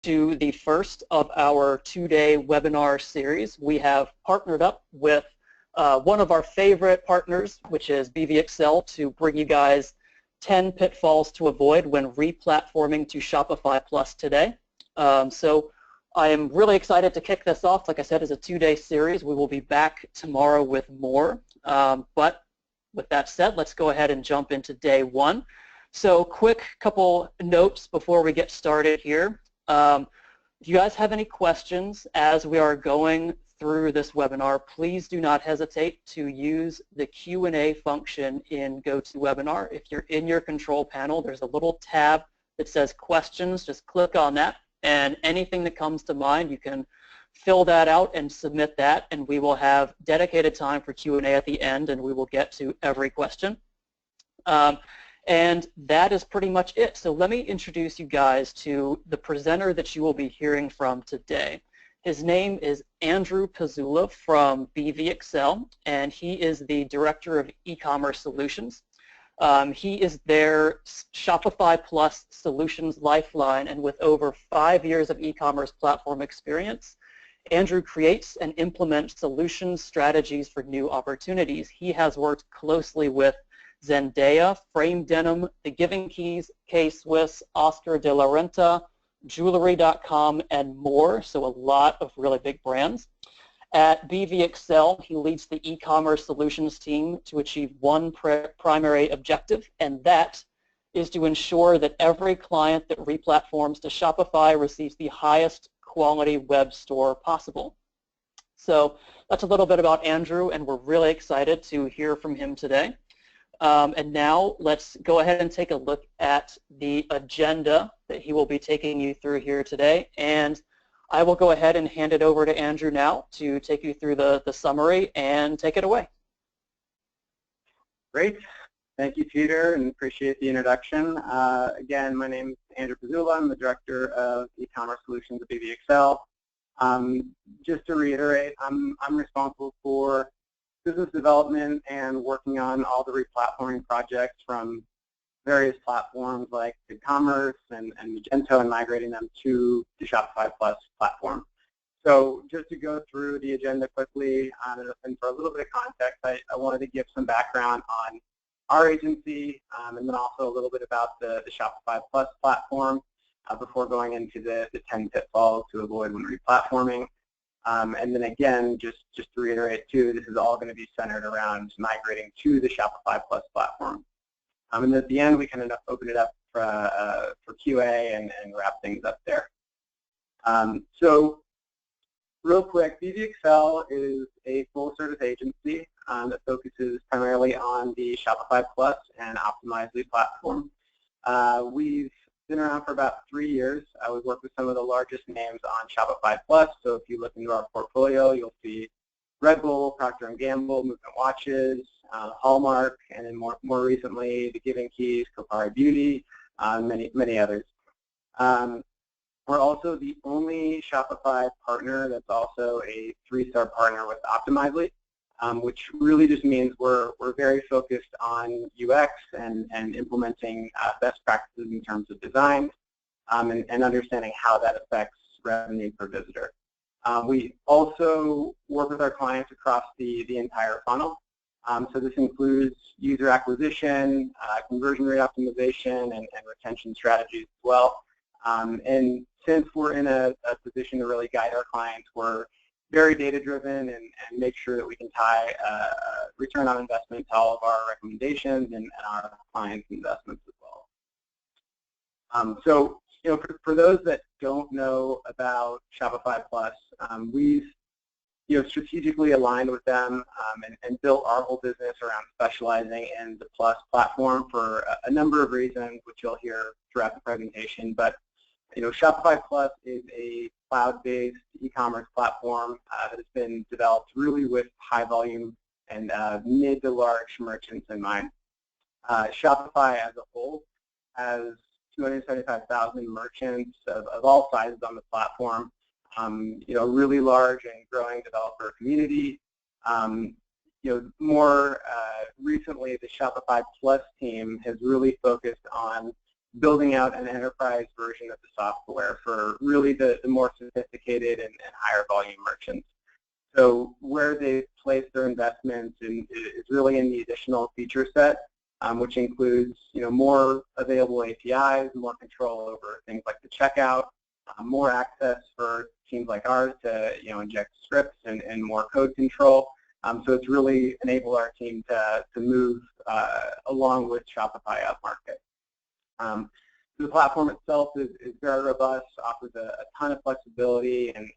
to the first of our two-day webinar series. We have partnered up with one of our favorite partners, which is BVXL, to bring you guys 10 pitfalls to avoid when replatforming to Shopify Plus today. So I am really excited to kick this off. Like I said, it's a two-day series. We will be back tomorrow with more. But with that said, let's go ahead and jump into day one. So quick couple notes before we get started here. If you guys have any questions as we are going through this webinar, please do not hesitate to use the Q&A function in GoToWebinar. If you're in your control panel, there's a little tab that says questions. Just click on that, and anything that comes to mind, you can fill that out and submit that, and we will have dedicated time for Q&A at the end, and we will get to every question. And that is pretty much it. So let me introduce you guys to the presenter that you will be hearing from today. His name is Andrew Pizzula from BVXL, and he is the Director of E-commerce Solutions. He is their Shopify Plus Solutions Lifeline, and with over 5 years of e-commerce platform experience, Andrew creates and implements solutions strategies for new opportunities. He has worked closely with Zendaya, Frame Denim, The Giving Keys, K-Swiss, Oscar de la Renta, Jewelry.com, and more, so a lot of really big brands. At BVXL, he leads the e-commerce solutions team to achieve one primary objective, and that is to ensure that every client that replatforms to Shopify receives the highest quality web store possible. So that's a little bit about Andrew, and we're really excited to hear from him today. And now let's go ahead and take a look at the agenda that he will be taking you through here today. And I will go ahead and hand it over to Andrew now to take you through the summary and take it away. Great. Thank you, Peter, and appreciate the introduction. Again, my name is Andrew Pizzula. I'm the Director of E-commerce Solutions at BVXL. Just to reiterate, I'm responsible for business development and working on all the replatforming projects from various platforms like BigCommerce and Magento, and migrating them to the Shopify Plus platform. So just to go through the agenda quickly, and for a little bit of context, I wanted to give some background on our agency, and then also a little bit about the Shopify Plus platform before going into the 10 pitfalls to avoid when replatforming. And then again, just to reiterate too, this is all going to be centered around migrating to the Shopify Plus platform. And at the end, we can open it up for QA and wrap things up there. So real quick, BVXL is a full-service agency that focuses primarily on the Shopify Plus and Optimizely platform. We've been around for about 3 years. We work with some of the largest names on Shopify Plus. So if you look into our portfolio, you'll see Red Bull, Procter & Gamble, Movement Watches, Hallmark, and then more recently, The Giving Keys, Kopari Beauty, many others. We're also the only Shopify partner that's also a 3-star partner with Optimizely, which really just means we're very focused on UX and implementing best practices in terms of design and understanding how that affects revenue per visitor. We also work with our clients across the entire funnel. So this includes user acquisition, conversion rate optimization, and retention strategies as well. And since we're in a position to really guide our clients, we're very data-driven and make sure that we can tie return on investment to all of our recommendations and our clients' investments as well. So, for those that don't know about Shopify Plus, we've strategically aligned with them and built our whole business around specializing in the Plus platform for a number of reasons, which you'll hear throughout the presentation. But Shopify Plus is a cloud-based e-commerce platform that has been developed really with high volume and mid to large merchants in mind. Shopify as a whole has 275,000 merchants of all sizes on the platform. Really large and growing developer community. More recently, the Shopify Plus team has really focused on building out an enterprise version of the software for really the more sophisticated and higher volume merchants. So where they place their investments is really in the additional feature set, which includes more available APIs, more control over things like the checkout, more access for teams like ours to inject scripts and more code control. So it's really enabled our team to move along with Shopify upmarket. The platform itself is very robust, offers a ton of flexibility and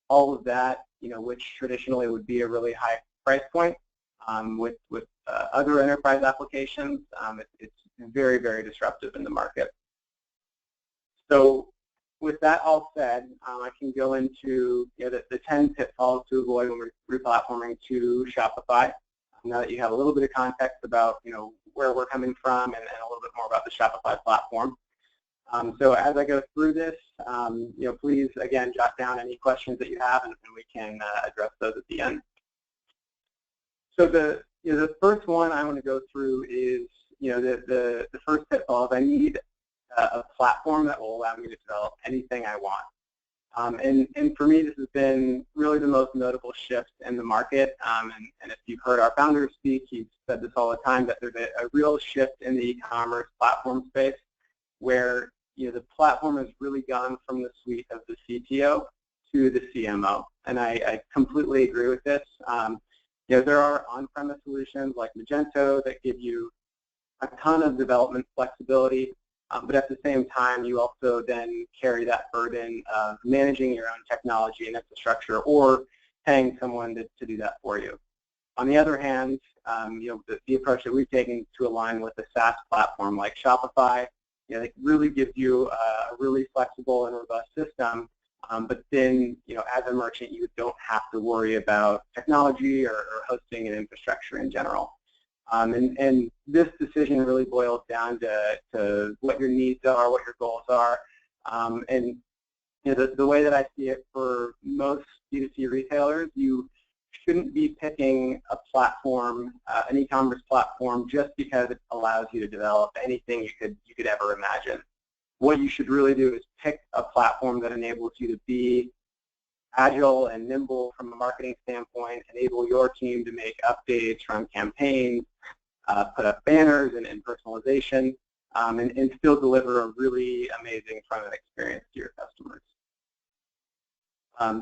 all of that, which traditionally would be a really high price point. With other enterprise applications, it's very, very disruptive in the market. So with that all said, I can go into the 10 pitfalls to avoid when we're replatforming to Shopify. Now that you have a little bit of context about where we're coming from and a little bit more about the Shopify platform. So as I go through this, please again jot down any questions that you have, and we can address those at the end. So the first one I want to go through is the first pitfall is I need a platform that will allow me to develop anything I want. And for me, this has been really the most notable shift in the market. And if you've heard our founder speak, he's said this all the time, that there's a real shift in the e-commerce platform space where the platform has really gone from the suite of the CTO to the CMO. And I completely agree with this. There are on-premise solutions like Magento that give you a ton of development flexibility. But at the same time, you also then carry that burden of managing your own technology and infrastructure or paying someone to do that for you. On the other hand, the approach that we've taken to align with a SaaS platform like Shopify, it really gives you a really flexible and robust system. But then, as a merchant, you don't have to worry about technology or hosting and infrastructure in general. And this decision really boils down to what your needs are, what your goals are. And the way that I see it for most B2C retailers, you shouldn't be picking a platform, an e-commerce platform, just because it allows you to develop anything you could ever imagine. What you should really do is pick a platform that enables you to be agile and nimble from a marketing standpoint, enable your team to make updates, run campaigns, put up banners and personalization, and still deliver a really amazing front-end experience to your customers.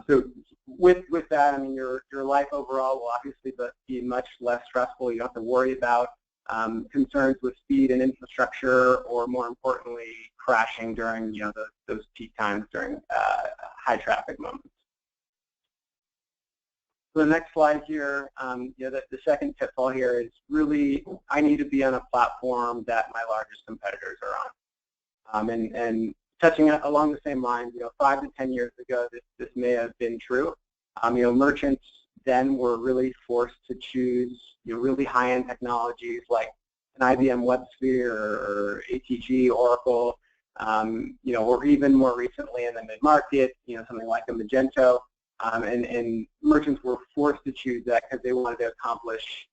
So with that, I mean, your life overall will obviously be much less stressful. You don't have to worry about concerns with speed and infrastructure, or more importantly, crashing during those peak times during high traffic moments. So the next slide here, the second pitfall here is really I need to be on a platform that my largest competitors are on. And touching along the same lines, 5 to 10 years ago, this may have been true. Merchants then were really forced to choose really high-end technologies like an IBM WebSphere or ATG, Oracle, or even more recently in the mid-market, something like a Magento. And merchants were forced to choose that because they wanted to accomplish,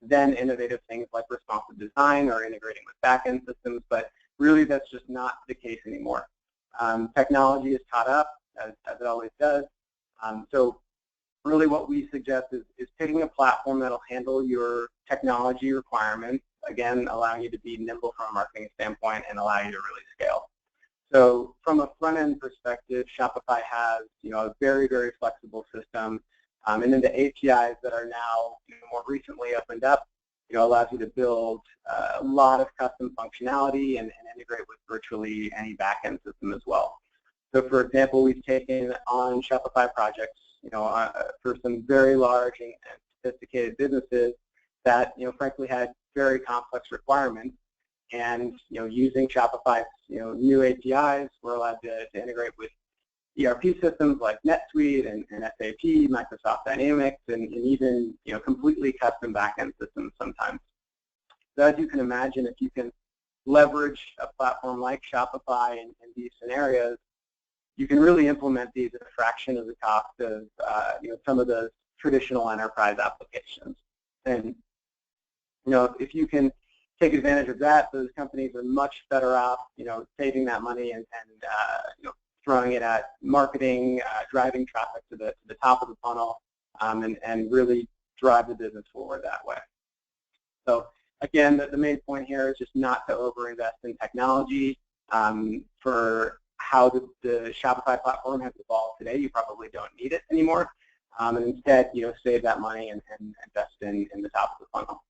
then innovative things like responsive design or integrating with back-end systems, but really that's just not the case anymore. Technology is caught up, as it always does. So really what we suggest is picking a platform that will handle your technology requirements, again, allowing you to be nimble from a marketing standpoint and allow you to really scale. So from a front-end perspective, Shopify has a very, very flexible system, and then the APIs that are now more recently opened up allows you to build a lot of custom functionality and integrate with virtually any back-end system as well. So for example, we've taken on Shopify projects for some very large and sophisticated businesses that frankly had very complex requirements. And using Shopify's new APIs, we're allowed to integrate with ERP systems like NetSuite and SAP, Microsoft Dynamics, and even completely custom backend systems sometimes. So as you can imagine, if you can leverage a platform like Shopify in these scenarios, you can really implement these at a fraction of the cost of some of those traditional enterprise applications. And if you can take advantage of that, those companies are much better off, saving that money and throwing it at marketing, driving traffic to the top of the funnel, and really drive the business forward that way. So again, the main point here is just not to overinvest in technology. For how the Shopify platform has evolved today, you probably don't need it anymore. And instead, save that money and invest in the top of the funnel.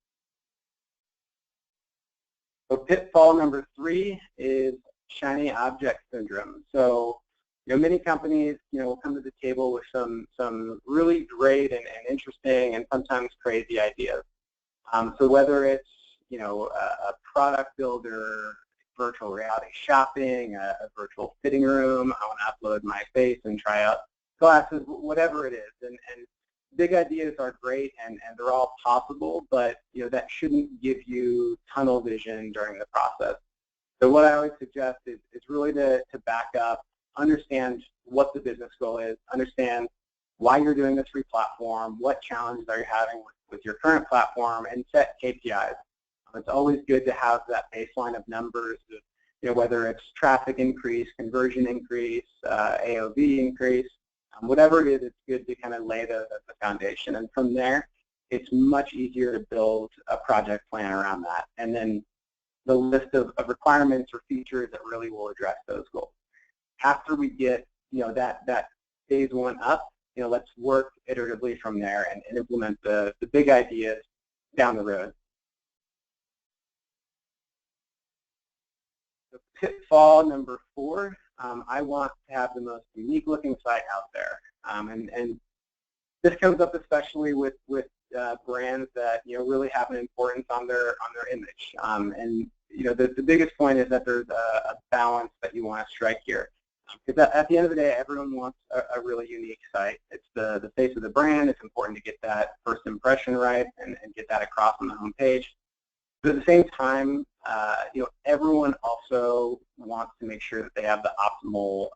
So pitfall number 3 is shiny object syndrome. So, many companies, will come to the table with some really great and interesting and sometimes crazy ideas. So whether it's, a product builder, virtual reality shopping, a virtual fitting room, I want to upload my face and try out glasses, whatever it is. And big ideas are great and they're all possible, but that shouldn't give you tunnel vision during the process. So what I always suggest is really to back up, understand what the business goal is, understand why you're doing this replatform, what challenges are you having with your current platform, and set KPIs. It's always good to have that baseline of numbers, whether it's traffic increase, conversion increase, AOV increase, whatever it is, it's good to kind of lay the foundation. And from there, it's much easier to build a project plan around that. And then the list of requirements or features that really will address those goals. After we get, that phase 1 up, let's work iteratively from there and implement the big ideas down the road. So pitfall number 4, I want to have the most unique looking site out there. And this comes up especially with brands that, really have an importance on their image. And, the biggest point is that there's a balance that you want to strike here. Because at the end of the day, everyone wants a really unique site. It's the face of the brand. It's important to get that first impression right and get that across on the home page. But at the same time, everyone also wants to make sure that they have the optimal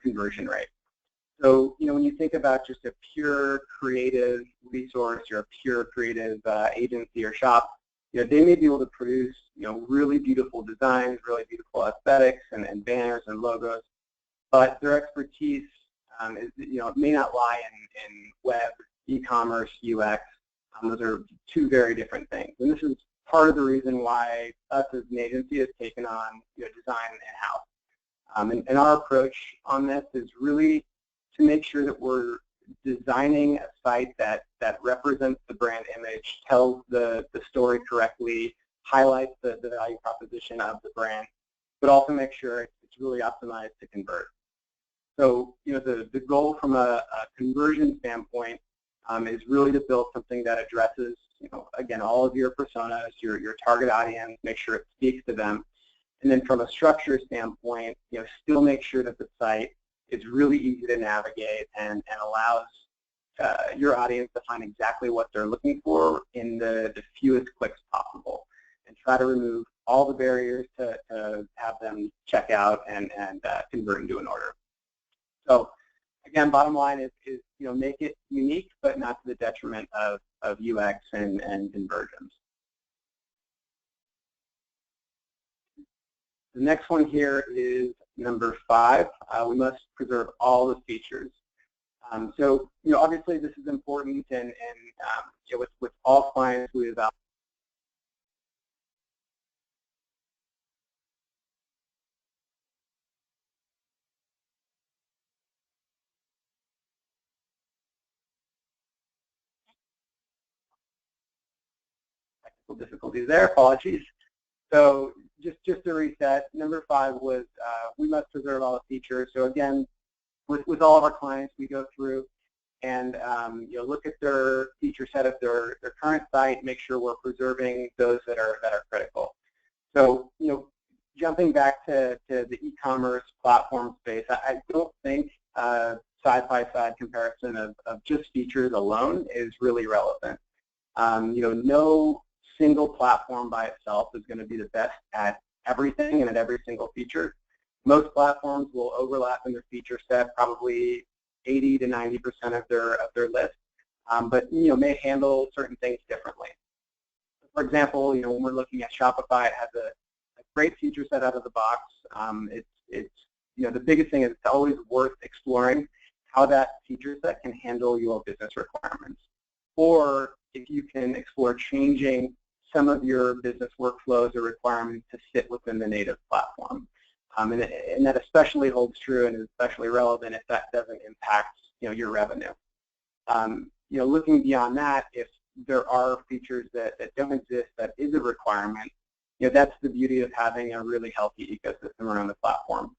conversion rate. So, when you think about just a pure creative resource or a pure creative agency or shop, they may be able to produce, really beautiful designs, really beautiful aesthetics and banners and logos, but their expertise is, may not lie in web, e-commerce, UX. Those are 2 very different things. And this is part of the reason why us as an agency has taken on design in-house. And our approach on this is really to make sure that we're designing a site that represents the brand image, tells the story correctly, highlights the value proposition of the brand, but also make sure it's really optimized to convert. So, the goal from a conversion standpoint is really to build something that addresses, again, all of your personas, your target audience, make sure it speaks to them. And then from a structure standpoint, still make sure that the site is really easy to navigate and allows your audience to find exactly what they're looking for in the fewest clicks possible, and try to remove all the barriers to have them check out and convert into an order. So again, bottom line is make it unique, but not to the detriment of UX and conversions. The next one here is number 5. We must preserve all the features. So obviously this is important, and with all clients we evaluate. Difficulties there, apologies. So just to reset, number 5 was we must preserve all the features. So again, with all of our clients, we go through and look at their feature set of their current site, make sure we're preserving those that are critical. So jumping back to the e-commerce platform space, I don't think side-by-side comparison of just features alone is really relevant. No single platform by itself is going to be the best at everything and at every single feature. Most platforms will overlap in their feature set, probably 80 to 90% of their list, but may handle certain things differently. For example, when we're looking at Shopify, it has a great feature set out of the box. The biggest thing is it's always worth exploring how that feature set can handle your business requirements. Or if you can explore changing some of your business workflows or requirements to fit within the native platform. And that especially holds true and is especially relevant if that doesn't impact your revenue. Looking beyond that, if there are features that don't exist that is a requirement, that's the beauty of having a really healthy ecosystem around the platform.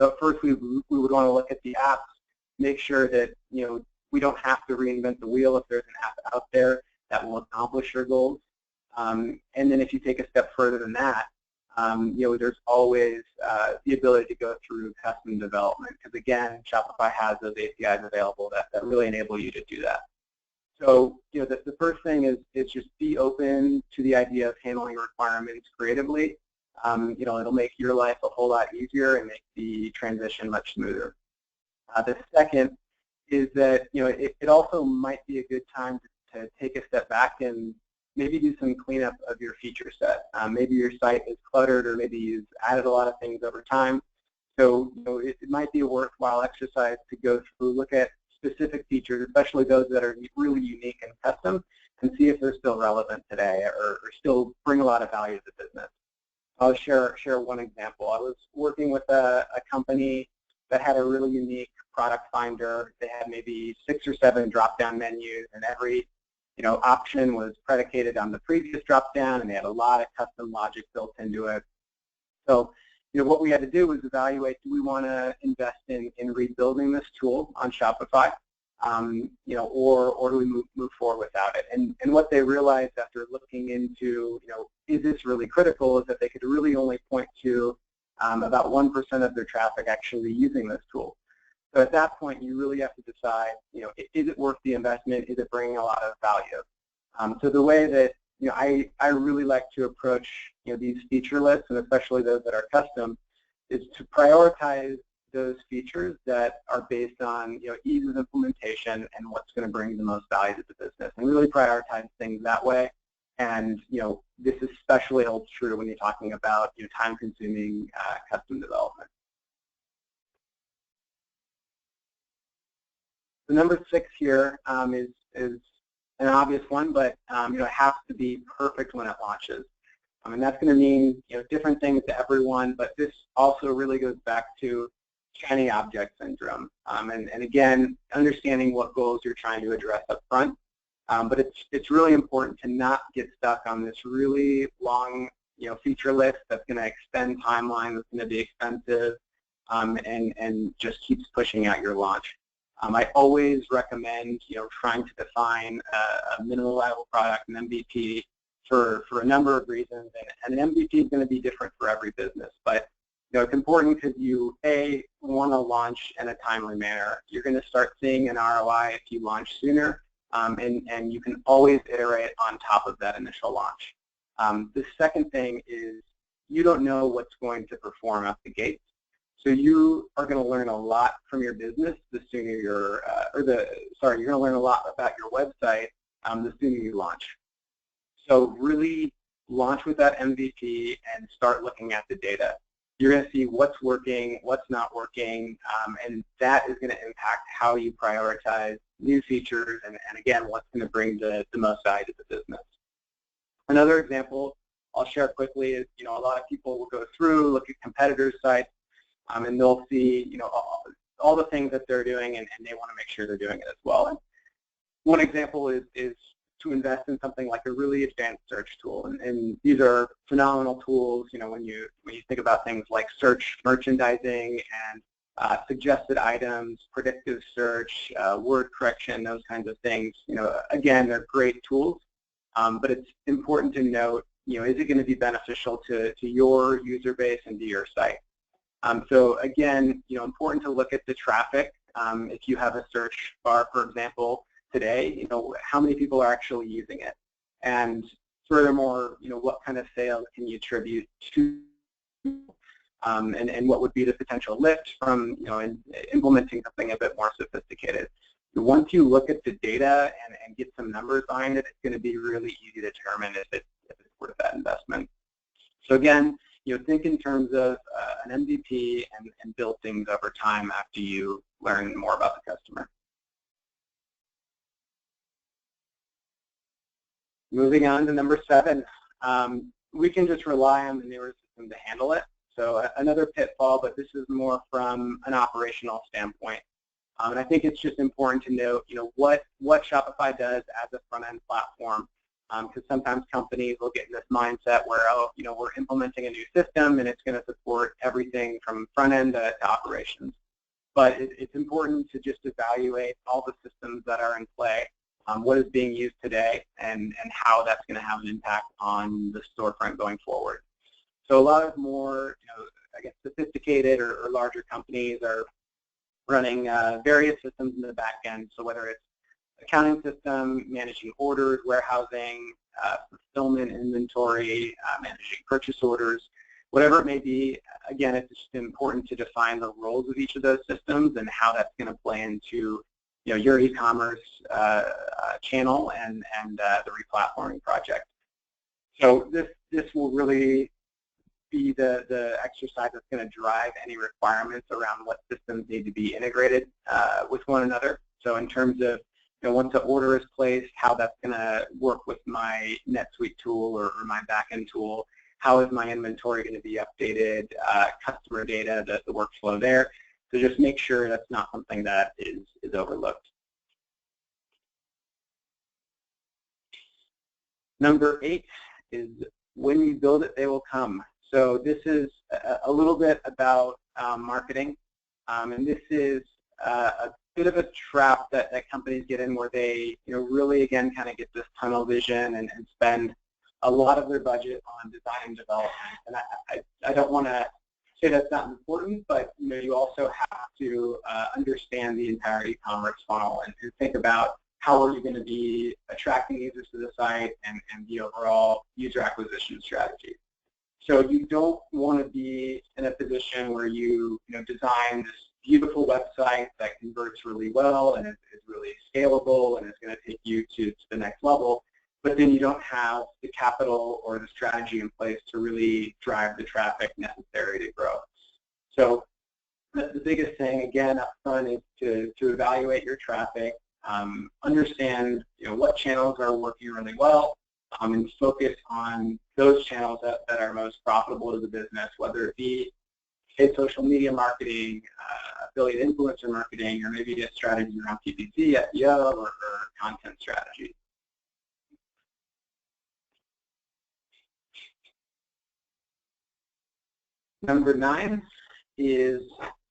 So first, we would want to look at the apps, make sure that we don't have to reinvent the wheel if there's an app out there that will accomplish your goals. And then if you take a step further than that, there's always the ability to go through custom development, because again, Shopify has those APIs available that really enable you to do that. So the first thing is just be open to the idea of handling requirements creatively. It'll make your life a whole lot easier and make the transition much smoother. The second is that it also might be a good time to take a step back and maybe do some cleanup of your feature set. Maybe your site is cluttered, or maybe you've added a lot of things over time. So it might be a worthwhile exercise to go through, look at specific features, especially those that are really unique and custom, and see if they're still relevant today or still bring a lot of value to the business. I'll share one example. I was working with a company that had a really unique product finder. They had maybe 6 or 7 drop-down menus, and every option was predicated on the previous drop-down, and they had a lot of custom logic built into it. So, what we had to do was evaluate, do we want to invest in rebuilding this tool on Shopify, or do we move forward without it? And what they realized after looking into, is this really critical, is that they could really only point to about 1% of their traffic actually using this tool. So at that point, you really have to decide, is it worth the investment? Is it bringing a lot of value? So the way that I really like to approach these feature lists, and especially those that are custom, is to prioritize those features that are based on ease of implementation and what's going to bring the most value to the business, and really prioritize things that way. And this especially holds true when you're talking about time-consuming custom development. The number 6 here is an obvious one, but it has to be perfect when it launches. And that's going to mean different things to everyone, but this also really goes back to shiny object syndrome. And again, understanding what goals you're trying to address up front. But it's really important to not get stuck on this really long feature list that's going to extend timeline, that's going to be expensive, and just keeps pushing out your launch. I always recommend trying to define a minimum viable product, an MVP, for a number of reasons, and an MVP is going to be different for every business. But it's important because you want to launch in a timely manner. You're going to start seeing an ROI if you launch sooner, and you can always iterate on top of that initial launch. The second thing is you don't know what's going to perform out the gate. So you are going to learn a lot from your business the sooner you're going to learn a lot about your website the sooner you launch. So really launch with that MVP and start looking at the data. You're going to see what's working, what's not working, and that is going to impact how you prioritize new features and again, what's going to bring the most value to the business. Another example I'll share quickly is, a lot of people will go through, look at competitors' sites, and they'll see, all the things that they're doing, and they want to make sure they're doing it as well. And one example is to invest in something like a really advanced search tool, and these are phenomenal tools. When you think about things like search merchandising and suggested items, predictive search, word correction, those kinds of things. Again, they're great tools, but it's important to note, is it going to be beneficial to your user base and to your site? So again, important to look at the traffic. If you have a search bar, for example, today, how many people are actually using it? And furthermore, what kind of sales can you attribute to, and what would be the potential lift from, implementing something a bit more sophisticated. Once you look at the data and get some numbers behind it, it's going to be really easy to determine if worth that investment. So again, think in terms of an MVP and build things over time after you learn more about the customer. Moving on to number 7, we can just rely on the newer system to handle it. So another pitfall, but this is more from an operational standpoint. And I think it's just important to note, what Shopify does as a front-end platform, because sometimes companies will get in this mindset where, we're implementing a new system and it's going to support everything from front-end to operations. But it's important to just evaluate all the systems that are in play, what is being used today, and how that's going to have an impact on the storefront going forward. So a lot of more, I guess, sophisticated or larger companies are running various systems in the back end. So whether it's accounting system, managing orders, warehousing, fulfillment, inventory, managing purchase orders, whatever it may be, again, it's just important to define the roles of each of those systems and how that's going to play into your e-commerce channel and the replatforming project. So this will really be the exercise that's going to drive any requirements around what systems need to be integrated with one another. So in terms of once an order is placed, how that's going to work with my NetSuite tool or my backend tool, how is my inventory going to be updated, customer data, the workflow there. So just make sure that's not something that is overlooked. Number 8 is when you build it, they will come. So this is a little bit about marketing, and this is a bit of a trap that companies get in where they really, again, kind of get this tunnel vision and spend a lot of their budget on design and development. And I don't want to say that's not important, but you also have to understand the entire e-commerce funnel and think about how are you going to be attracting users to the site and the overall user acquisition strategy. So you don't want to be in a position where you design this beautiful website that converts really well and is really scalable and is going to take you to the next level, but then you don't have the capital or the strategy in place to really drive the traffic necessary to grow. So the biggest thing, again, up front is to evaluate your traffic, understand what channels are working really well, and focus on those channels that are most profitable to the business, whether it be paid social media marketing, affiliate influencer marketing, or maybe a strategy around PPC, SEO, or content strategy. Number 9 is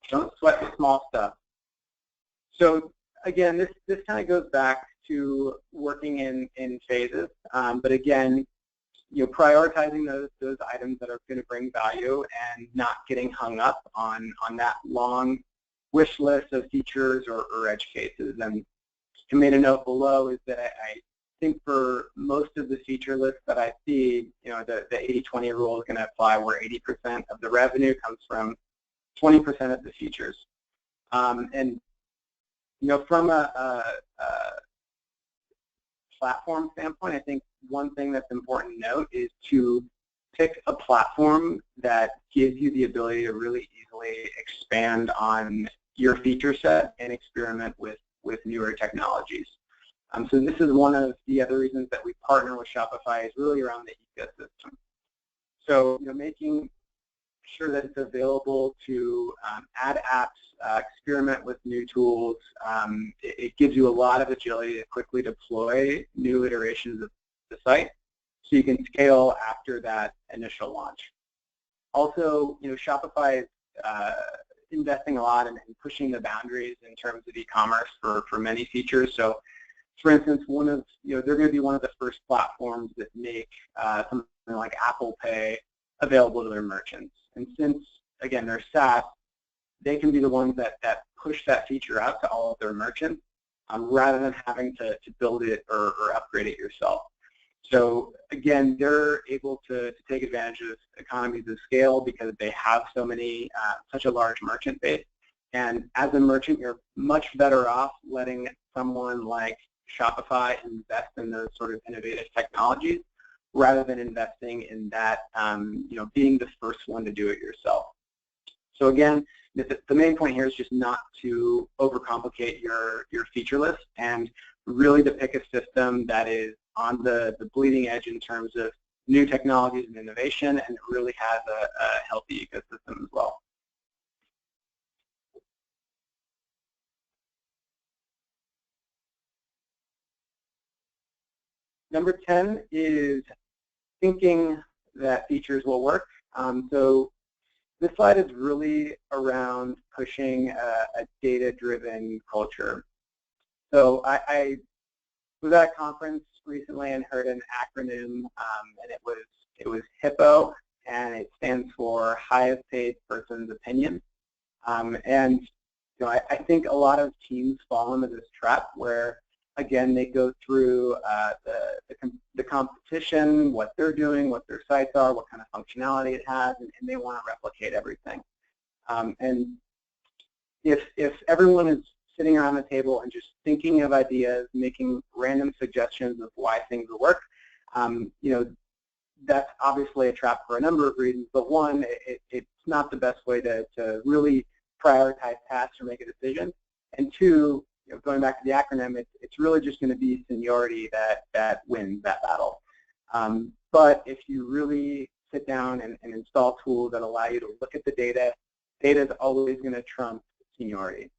don't sweat the small stuff. So again, this kind of goes back to working in phases, but again, prioritizing those items that are going to bring value and not getting hung up on that long wish list of features or edge cases. And I made a note below is that I think for most of the feature lists that I see, the 80-20 rule is going to apply, where 80% of the revenue comes from 20% of the features. And from a platform standpoint, I think one thing that's important to note is to pick a platform that gives you the ability to really easily expand on your feature set and experiment with newer technologies. So this is one of the other reasons that we partner with Shopify, is really around the ecosystem. So making sure that it's available to add apps, experiment with new tools. It gives you a lot of agility to quickly deploy new iterations of the site, so you can scale after that initial launch. Also, Shopify is investing a lot in pushing the boundaries in terms of e-commerce for many features. So, for instance, they're going to be one of the first platforms that make something like Apple Pay available to their merchants. And since, again, they're SaaS, they can be the ones that push that feature out to all of their merchants rather than having to build it or upgrade it yourself. So again, they're able to take advantage of economies of scale because they have such a large merchant base. And as a merchant, you're much better off letting someone like Shopify invest in those sort of innovative technologies rather than investing in that, being the first one to do it yourself. So again, the main point here is just not to overcomplicate your feature list, and really to pick a system that is on the bleeding edge in terms of new technologies and innovation, and really has a healthy ecosystem as well. Number 10 is thinking that features will work. So this slide is really around pushing a data-driven culture. So I was at a conference recently and heard an acronym, and it was HIPPO, and it stands for Highest Paid Person's Opinion. And I think a lot of teams fall into this trap where, again, they go through the competition, what they're doing, what their sites are, what kind of functionality it has, and they want to replicate everything. And if everyone is sitting around the table and just thinking of ideas, making random suggestions of why things will work, that's obviously a trap for a number of reasons. But one, it's not the best way to really prioritize tasks or make a decision. And two, going back to the acronym, it's really just going to be seniority that wins that battle. But if you really sit down and install tools that allow you to look at the data, data is always going to trump seniority.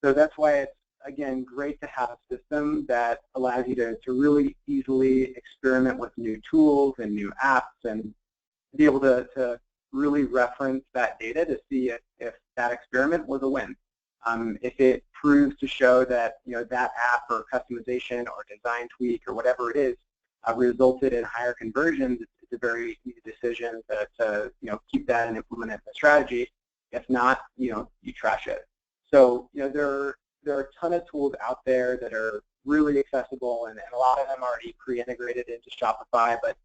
So that's why it's, again, great to have a system that allows you to really easily experiment with new tools and new apps, and be able to really reference that data to see if that experiment was a win. If it proves to show that that app or customization or design tweak or whatever it is resulted in higher conversions, it's a very easy decision to keep that and implement it in the strategy. If not, you trash it. So there are a ton of tools out there that are really accessible, and a lot of them are already pre-integrated into Shopify. But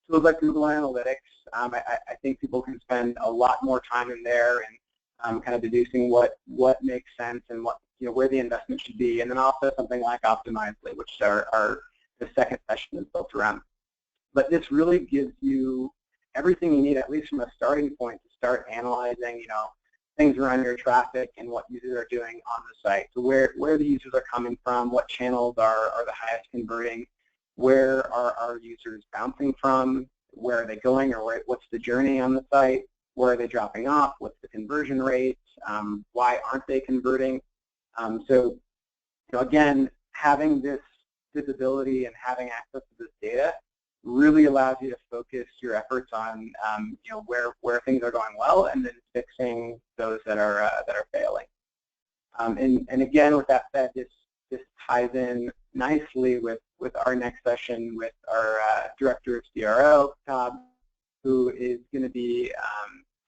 tools like Google Analytics, I think people can spend a lot more time in there and kind of deducing what makes sense and what where the investment should be. And then also something like Optimizely, which are the second session is built around. But this really gives you everything you need, at least from a starting point, to start analyzing things around your traffic and what users are doing on the site. So where the users are coming from, what channels are the highest converting, where are our users bouncing from, where are they going, or what's the journey on the site, where are they dropping off, what's the conversion rate, why aren't they converting. So again, having this visibility and having access to this data really allows you to focus your efforts on where things are going well, and then fixing those that are failing. And again, with that said, this ties in nicely with our next session with our Director of CRO, Todd, who is going to be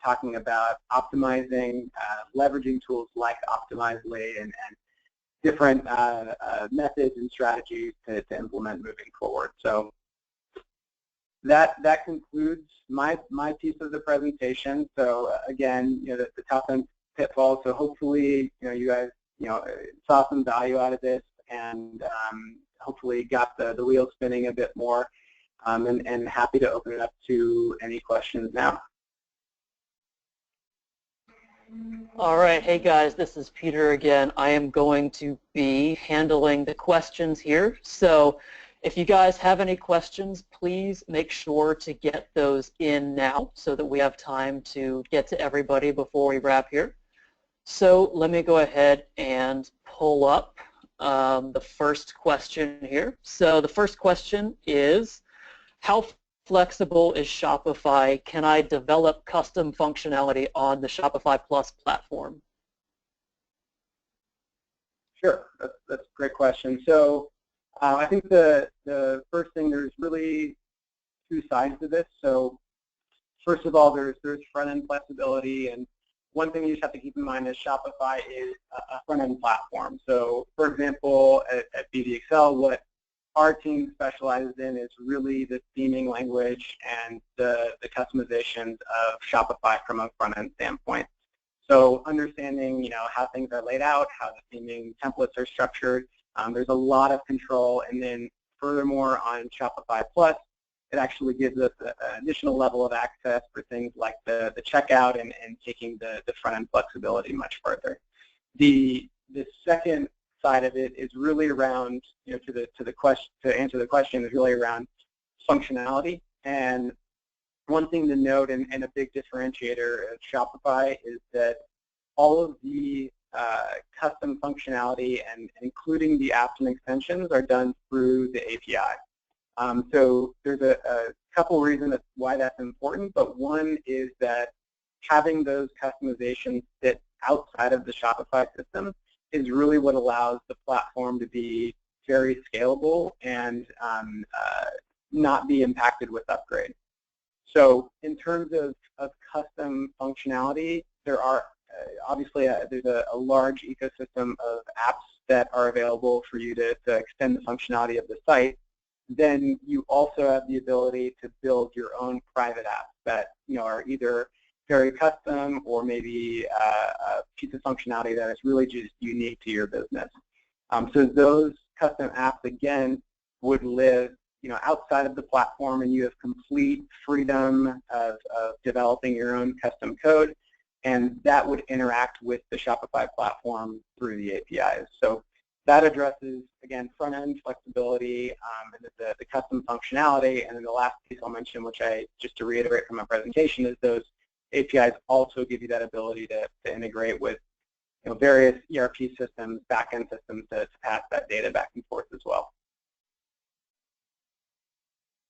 talking about optimizing, leveraging tools like Optimizely and different methods and strategies to implement moving forward. So that concludes my piece of the presentation. So again, the top 10 pitfalls. So hopefully, you guys, saw some value out of this, and hopefully got the wheel spinning a bit more. And happy to open it up to any questions now. All right, hey guys, this is Peter again. I am going to be handling the questions here. So if you guys have any questions, please make sure to get those in now so that we have time to get to everybody before we wrap here. So let me go ahead and pull up the first question here. So the first question is, how flexible is Shopify? Can I develop custom functionality on the Shopify Plus platform? Sure, that's a great question. So I think the first thing, there's really two sides to this. So first of all, there's front-end flexibility, and one thing you just have to keep in mind is Shopify is a front-end platform. So for example, at BVXL, what our team specializes in is really the theming language and the customizations of Shopify from a front-end standpoint. So understanding, how things are laid out, how the theming templates are structured, there's a lot of control. And then furthermore, on Shopify Plus, it actually gives us an additional level of access for things like the checkout and taking the front-end flexibility much further. The second side of it is really around, to answer the question, is really around functionality. And one thing to note, and a big differentiator of Shopify, is that all of the custom functionality and including the apps and extensions are done through the API. So there's a couple reasons why that's important, but one is that having those customizations sit outside of the Shopify system is really what allows the platform to be very scalable and not be impacted with upgrades. So in terms of custom functionality, there are obviously there's a large ecosystem of apps that are available for you to extend the functionality of the site. Then you also have the ability to build your own private apps that are either very custom or maybe a piece of functionality that is really just unique to your business. So those custom apps, again, would live outside of the platform, and you have complete freedom of developing your own custom code, and that would interact with the Shopify platform through the APIs. So that addresses, again, front-end flexibility and the custom functionality. And then the last piece I'll mention, which just to reiterate from my presentation, is those APIs also give you that ability to integrate with various ERP systems, back-end systems to pass that data back and forth as well.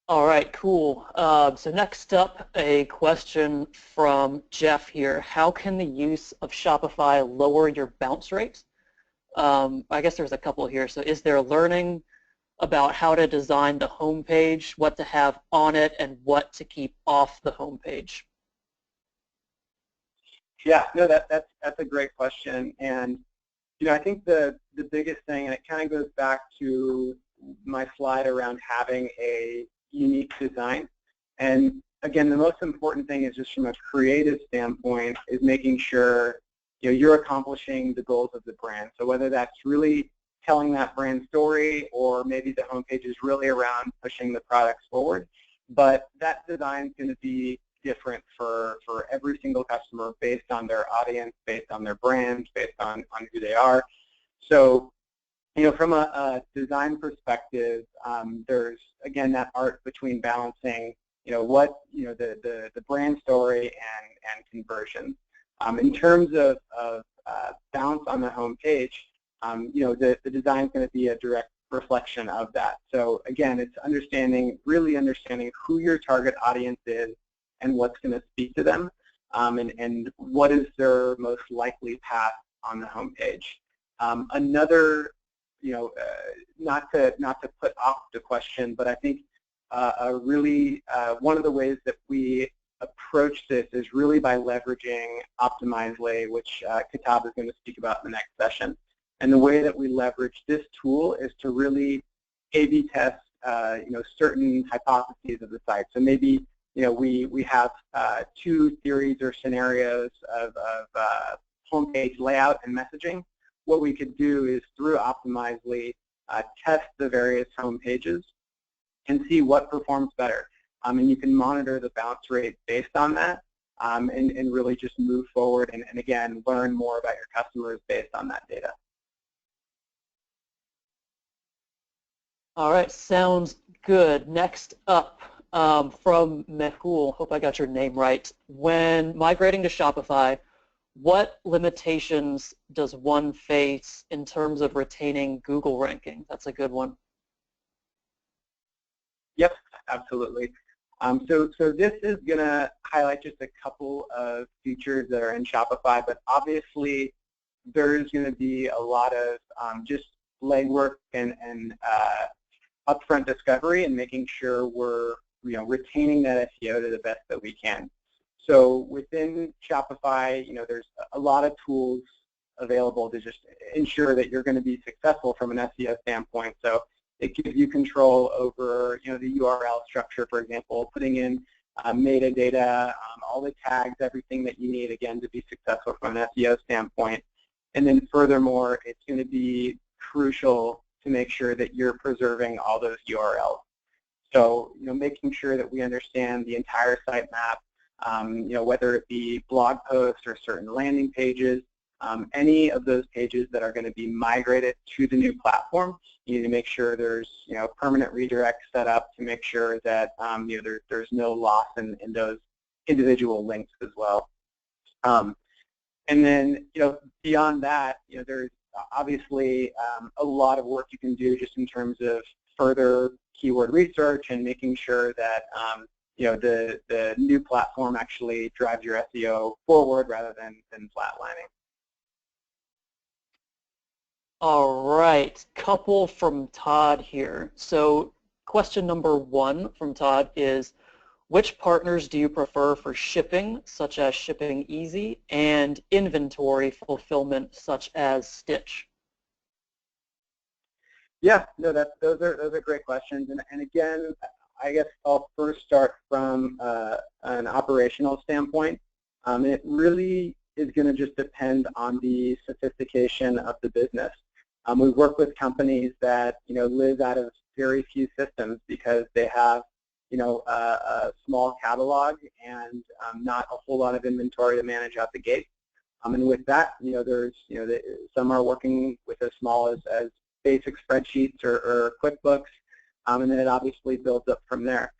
All right, cool. So next up, a question from Jeff here. How can the use of Shopify lower your bounce rates? I guess there's a couple here. So is there learning about how to design the homepage, what to have on it, and what to keep off the homepage? Yeah, no, that's a great question. And I think the biggest thing, and it kind of goes back to my slide around having a unique design. And again, the most important thing is just from a creative standpoint is making sure you're accomplishing the goals of the brand. So whether that's really telling that brand story, or maybe the homepage is really around pushing the products forward, but that design is going to be different for every single customer based on their audience, based on their brand, based on who they are. So from a design perspective, there's, again, that art between balancing, the brand story and conversion. In terms of balance on the home page, the design is going to be a direct reflection of that. So again, it's really understanding who your target audience is and what's going to speak to them, and what is their most likely path on the home page. Another, not to put off the question, but I think one of the ways that we approach this is really by leveraging Optimizely, which Kitab is going to speak about in the next session. And the way that we leverage this tool is to really A/B test, certain hypotheses of the site. So maybe, we have two theories or scenarios of homepage layout and messaging. What we could do is, through Optimizely, test the various home pages and see what performs better. And you can monitor the bounce rate based on that, and really just move forward and again, learn more about your customers based on that data. All right, sounds good. Next up, from Mehul, hope I got your name right. When migrating to Shopify, what limitations does one face in terms of retaining Google ranking? That's a good one. Yep, absolutely. So this is going to highlight just a couple of features that are in Shopify, but obviously there's going to be a lot of just legwork and upfront discovery and making sure we're retaining that SEO to the best that we can. So within Shopify, there's a lot of tools available to just ensure that you're going to be successful from an SEO standpoint. So it gives you control over, the URL structure, for example, putting in metadata, all the tags, everything that you need, again, to be successful from an SEO standpoint. And then furthermore, it's going to be crucial to make sure that you're preserving all those URLs. So, making sure that we understand the entire sitemap, whether it be blog posts or certain landing pages, any of those pages that are going to be migrated to the new platform, you need to make sure there's, permanent redirect set up to make sure that, there's no loss in those individual links as well. And then, beyond that, there's obviously a lot of work you can do just in terms of further keyword research and making sure that, the new platform actually drives your SEO forward rather than flatlining. All right, couple from Todd here. So question number 1 from Todd is, which partners do you prefer for shipping, such as Shipping Easy, and inventory fulfillment, such as Stitch? Yeah, no, those are great questions. And again, I guess I'll first start from an operational standpoint. It really is going to just depend on the sophistication of the business. We work with companies that live out of very few systems because they have a small catalog and not a whole lot of inventory to manage out the gate. And with that, there's some are working with as small as basic spreadsheets or QuickBooks, and then it obviously builds up from there.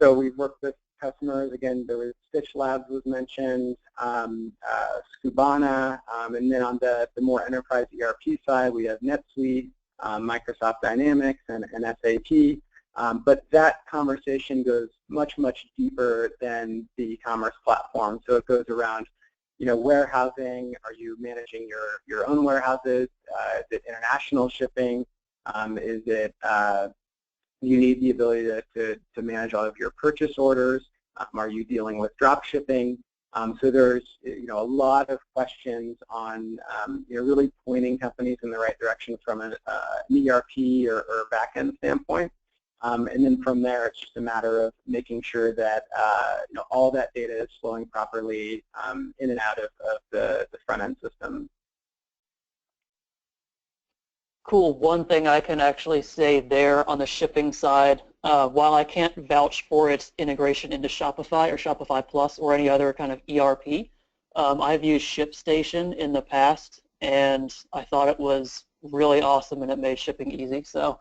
So we've worked with customers. Again, there was Stitch Labs was mentioned, Scubana, and then on the more enterprise ERP side, we have NetSuite, Microsoft Dynamics, and SAP. But that conversation goes much, much deeper than the e-commerce platform. So it goes around, warehousing. Are you managing your own warehouses? Is it international shipping? Is it you need the ability to manage all of your purchase orders? Are you dealing with drop shipping? So there's a lot of questions on really pointing companies in the right direction from an ERP or back-end standpoint. And then from there, it's just a matter of making sure that all that data is flowing properly in and out of the front-end system. Cool. One thing I can actually say there on the shipping side, while I can't vouch for its integration into Shopify or Shopify Plus or any other kind of ERP, I've used ShipStation in the past, and I thought it was really awesome and it made shipping easy. So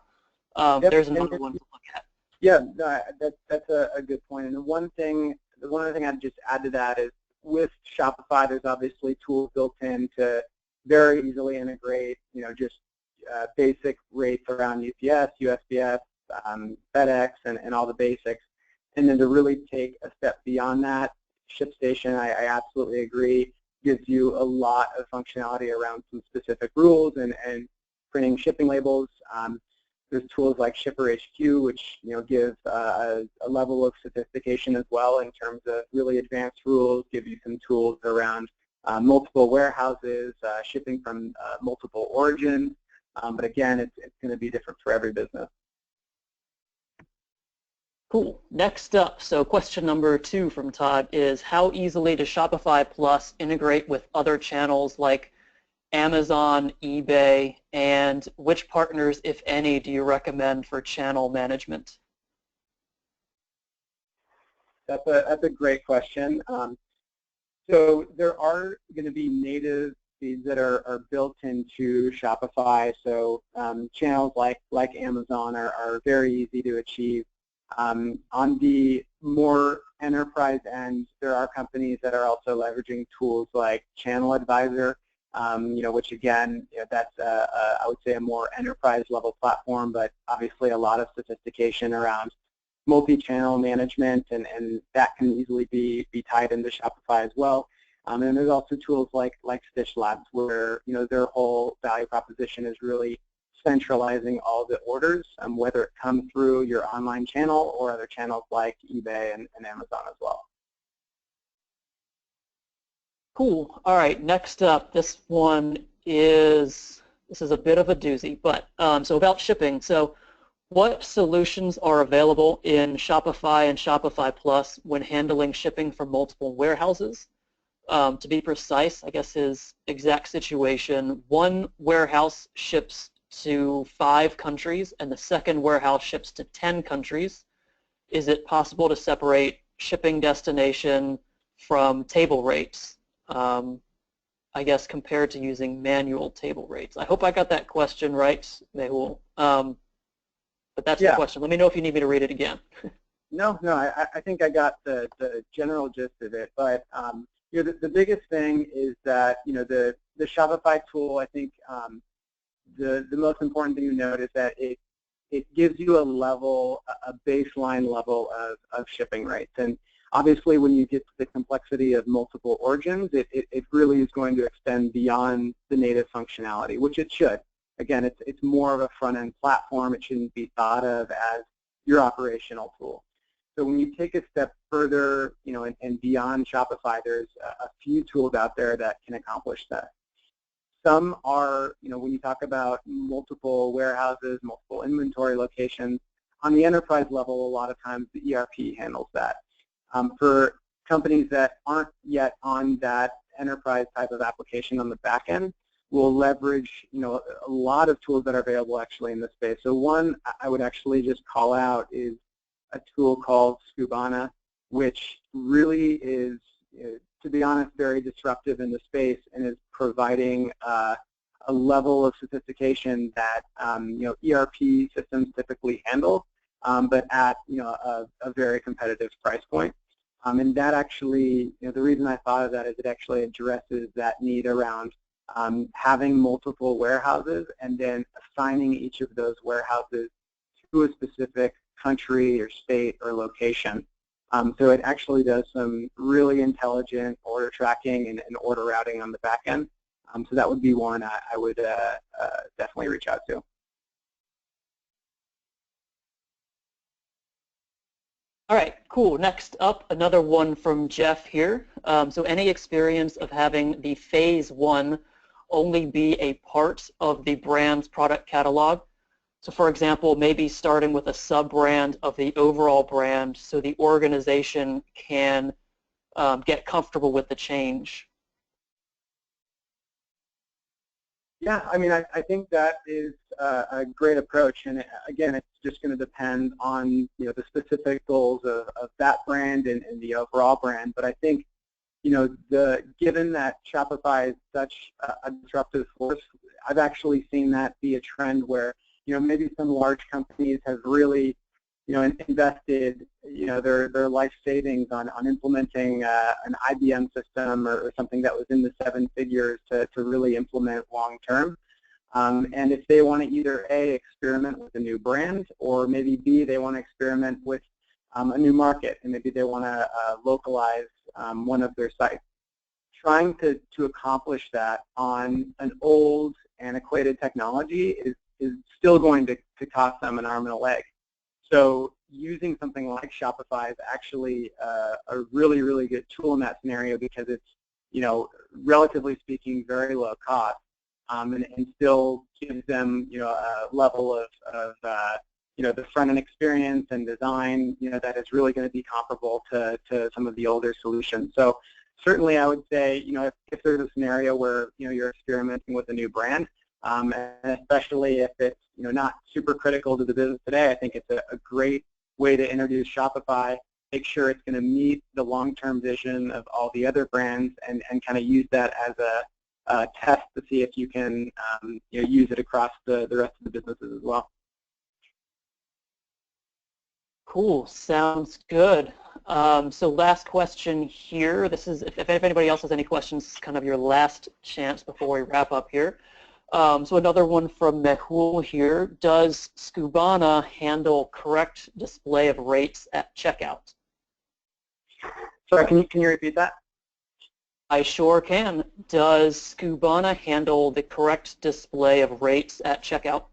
there's another one to look at. Yeah, no, that's a good point. And one other thing I'd just add to that is with Shopify, there's obviously tools built in to very easily integrate, just basic rates around UPS, USPS, FedEx, and all the basics. And then to really take a step beyond that, ShipStation, I absolutely agree, gives you a lot of functionality around some specific rules and printing shipping labels. There's tools like Shipper HQ, which give a level of sophistication as well in terms of really advanced rules, give you some tools around multiple warehouses, shipping from multiple origins. But again, it's going to be different for every business. Cool. Next up, so question number 2 from Todd is, how easily does Shopify Plus integrate with other channels like Amazon, eBay, and which partners, if any, do you recommend for channel management? That's a great question. So there are going to be native feeds that are built into Shopify. So channels like Amazon are very easy to achieve. On the more enterprise end, there are companies that are also leveraging tools like Channel Advisor, which again, that's I would say a more enterprise level platform, but obviously a lot of sophistication around multi-channel management, and that can easily be tied into Shopify as well. And there's also tools like Stitch Labs, where their whole value proposition is really centralizing all the orders, whether it comes through your online channel or other channels like eBay and Amazon as well. Cool. All right, next up, this is a bit of a doozy, but so about shipping. So what solutions are available in Shopify and Shopify Plus when handling shipping from multiple warehouses? To be precise, I guess his exact situation, one warehouse ships to 5 countries and the second warehouse ships to 10 countries. is it possible to separate shipping destination from table rates, I guess, compared to using manual table rates? I hope I got that question right, Mehul. But that's the question. Let me know if you need me to read it again. No, I think I got the general gist of it. But you know, the biggest thing is that, you know, the Shopify tool, I think the most important thing to note is that it gives you a baseline level of shipping rates. And obviously, when you get to the complexity of multiple origins, it really is going to extend beyond the native functionality, which it should. Again, it's more of a front-end platform. It shouldn't be thought of as your operational tool. So when you take a step further, you know, and beyond Shopify, there's a few tools out there that can accomplish that. Some are, you know, when you talk about multiple warehouses, multiple inventory locations, on the enterprise level, a lot of times the ERP handles that. For companies that aren't yet on that enterprise type of application on the back end, we'll leverage, you know, a lot of tools that are available actually in this space. So one I would actually just call out is a tool called Skubana, which really is, to be honest, very disruptive in the space and is providing a level of sophistication that you know, ERP systems typically handle, but at, you know, a very competitive price point. And that actually, you know, the reason I thought of that is it actually addresses that need around having multiple warehouses and then assigning each of those warehouses to a specific country or state or location. So it actually does some really intelligent order tracking and order routing on the back end. So that would be one I would definitely reach out to. All right, cool. Next up, another one from Jeff here. So any experience of having the phase one only be a part of the brand's product catalog? So for example, maybe starting with a sub-brand of the overall brand so the organization can get comfortable with the change. Yeah, I mean, I think that is a great approach, and again, it's just going to depend on, you know, the specific goals of that brand and the overall brand. But I think, you know, given that Shopify is such a disruptive force, I've actually seen that be a trend where, you know, maybe some large companies have really, you know, invested, you know, their life savings on implementing an IBM system or something that was in the 7 figures to really implement long term. And if they want to either A, experiment with a new brand, or maybe B, they want to experiment with a new market, and maybe they want to localize one of their sites. Trying to accomplish that on an old, antiquated technology is still going to cost them an arm and a leg. So using something like Shopify is actually a really, really good tool in that scenario because it's, you know, relatively speaking, very low cost, and still gives them, you know, a level of you know, the front-end experience and design, you know, that is really going to be comparable to some of the older solutions. So certainly I would say, you know, if there's a scenario where, you know, you're experimenting with a new brand, and especially if it's, you know, not super critical to the business today, I think it's a great way to introduce Shopify, make sure it's going to meet the long-term vision of all the other brands, and kind of use that as a test to see if you can, you know, use it across the rest of the businesses as well. Cool, sounds good. So last question here. This is, if anybody else has any questions, this is kind of your last chance before we wrap up here. So another one from Mehul here. Does Skubana handle correct display of rates at checkout? Sorry, can you repeat that? I sure can. Does Skubana handle the correct display of rates at checkout?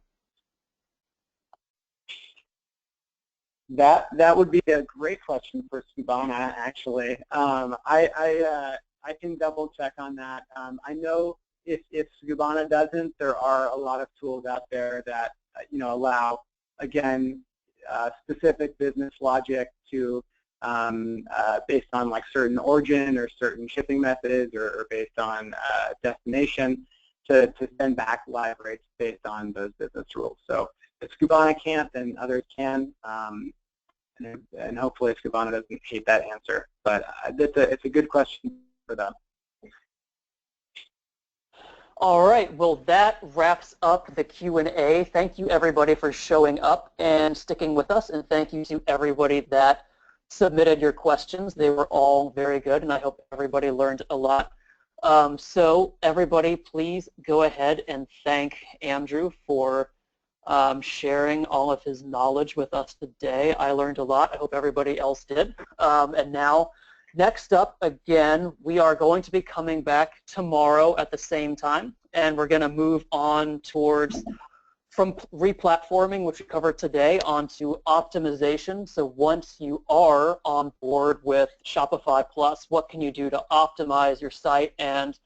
That would be a great question for Skubana, actually. I can double check on that. I know if Skubana doesn't, there are a lot of tools out there that, you know, allow, again, specific business logic to, based on like certain origin or certain shipping methods, or based on destination, to send back live rates based on those business rules. So if Skubana can't, then others can. and hopefully Skavana doesn't hate that answer. But it's a good question for them. All right, well, that wraps up the Q&A. Thank you, everybody, for showing up and sticking with us, and thank you to everybody that submitted your questions. They were all very good, and I hope everybody learned a lot. So everybody, please go ahead and thank Andrew for sharing all of his knowledge with us today. I learned a lot. I hope everybody else did. And now, next up, again, we are going to be coming back tomorrow at the same time, and we're going to move on towards from replatforming, which we covered today, onto optimization. So once you are on board with Shopify Plus, what can you do to optimize your site and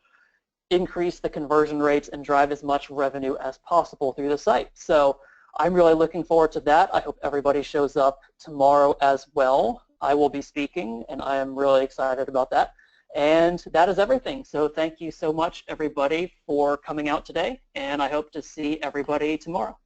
increase the conversion rates and drive as much revenue as possible through the site? So I'm really looking forward to that. I hope everybody shows up tomorrow as well. I will be speaking, and I am really excited about that. And that is everything. So thank you so much, everybody, for coming out today, and I hope to see everybody tomorrow.